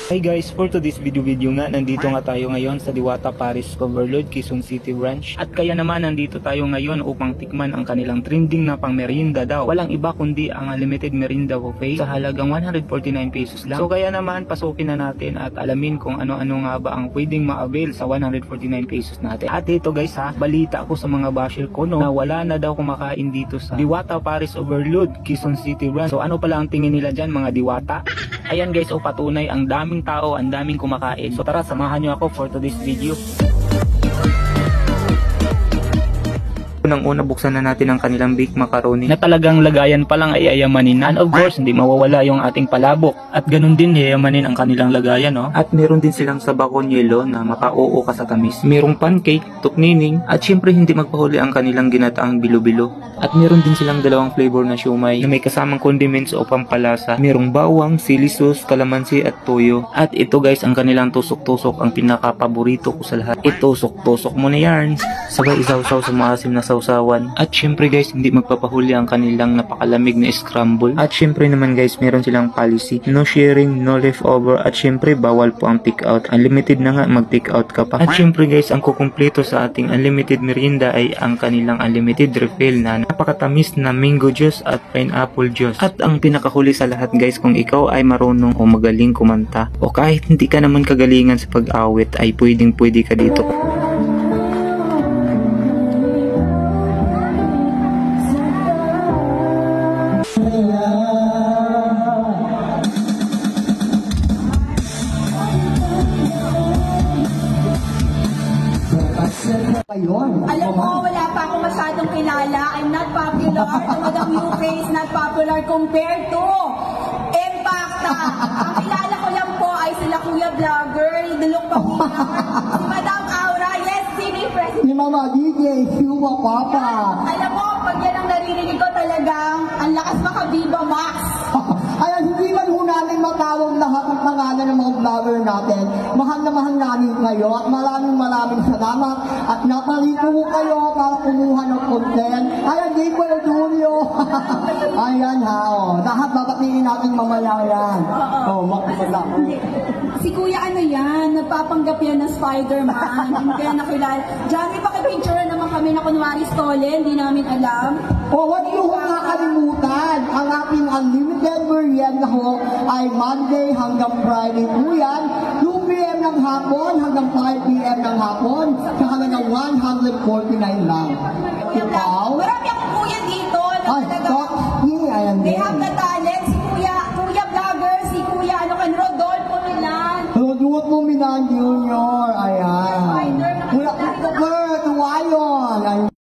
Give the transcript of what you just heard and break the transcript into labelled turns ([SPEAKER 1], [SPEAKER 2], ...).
[SPEAKER 1] Hey guys, for today's video nga, nandito nga tayo ngayon sa Diwata Paris Overload, Quezon City Branch. At kaya naman nandito tayo ngayon upang tikman ang kanilang trending na pang merienda daw. Walang iba kundi ang unlimited merienda buffet sa halagang 149 pesos lang. So kaya naman pasukin na natin at alamin kung ano-ano nga ba ang pwedeng ma-avail sa 149 pesos natin. At ito guys ha, balita ako sa mga bashir ko no, na wala na daw kumakain dito sa Diwata Paris Overload, Quezon City Branch. So ano pala ang tingin nila dyan mga diwata? Ayan guys, o patunay ang daming tao, ang daming kumakain. So tara, samahan nyo ako for today's video. Unang-una, buksan na natin ang kanilang baked macaroni na talagang lagayan pa lang ay ayamanin na. And of course, hindi mawawala yung ating palabok. At ganun din, ayamanin ang kanilang lagayan, no? At meron din silang sabakon yelo na maka-oo ka sa tamis. Merong pancake, tuknining, at syempre hindi magpahuli ang kanilang ginataang bilo-bilo. At meron din silang dalawang flavor na siomay na may kasamang condiments o pampalasa. Merong bawang, sili sauce, kalamansi at toyo. At ito guys, ang kanilang tusok-tusok, ang pinaka-paborito ko sa lahat. Itusok-tusok mo na yan. Sabay isaw-saw sa maasim na sausawan. At syempre guys, hindi magpapahuli ang kanilang napakalamig na scramble. At syempre naman guys, meron silang policy, no sharing, no leftover. At syempre bawal po ang take out. Unlimited na nga, mag take out ka pa. At syempre guys, ang kukumpleto sa ating unlimited merienda ay ang kanilang unlimited refill na napakatamis na mango juice at pineapple juice. At ang pinakahuli sa lahat guys, kung ikaw ay marunong o magaling kumanta o kahit hindi ka naman kagalingan sa pag-awit, ay pwedeng ka dito.
[SPEAKER 2] Alam mo, wala pa akong masyadong kilala. I'm not popular. Tumadang UK is not popular compared to Impacta. Ang kilala ko lang po ay sila Kuya Vlogger, Dulong Pamina, si Madam Aura, yes, sino yung president?
[SPEAKER 3] Si Mama DJ, Suma Papa.
[SPEAKER 2] Alam mo, pag yan ang naririnig ko talagang, ang lakas maka-Viva Max.
[SPEAKER 3] Ayan, hindi man ho namin matawag lahat ng pangalan ng mga vlogger natin. Mahal na mahal namin kayo at maraming salamat at naparito ho kayo para kumuha ng content. Ayan, Gabriel Julio. Ayan ha, oh. Lahat babatiin natin mamaya yan.
[SPEAKER 2] Si Kuya ano yan, nagpapanggap yan ng Spider-Man. Hindi kaya nakilala. Johnny, pakipicture naman kami na kunwari stolen, hindi namin alam.
[SPEAKER 3] Huwag niyo ho nakalimutan, ang ating unlimited merienda ho ay Monday hanggang Friday po yan, 2 p.m. ng hapon hanggang 5 p.m. ng hapon, sa halagang 149 lang. Ikaw?
[SPEAKER 2] Marami akong kuya dito.
[SPEAKER 3] Ay, ayan
[SPEAKER 2] They
[SPEAKER 3] din.
[SPEAKER 2] have the talent. Si Kuya Vlogger, si Kuya Rodolfo Milan.
[SPEAKER 3] Rodolfo Milan Jr. Ayan.
[SPEAKER 2] Spider na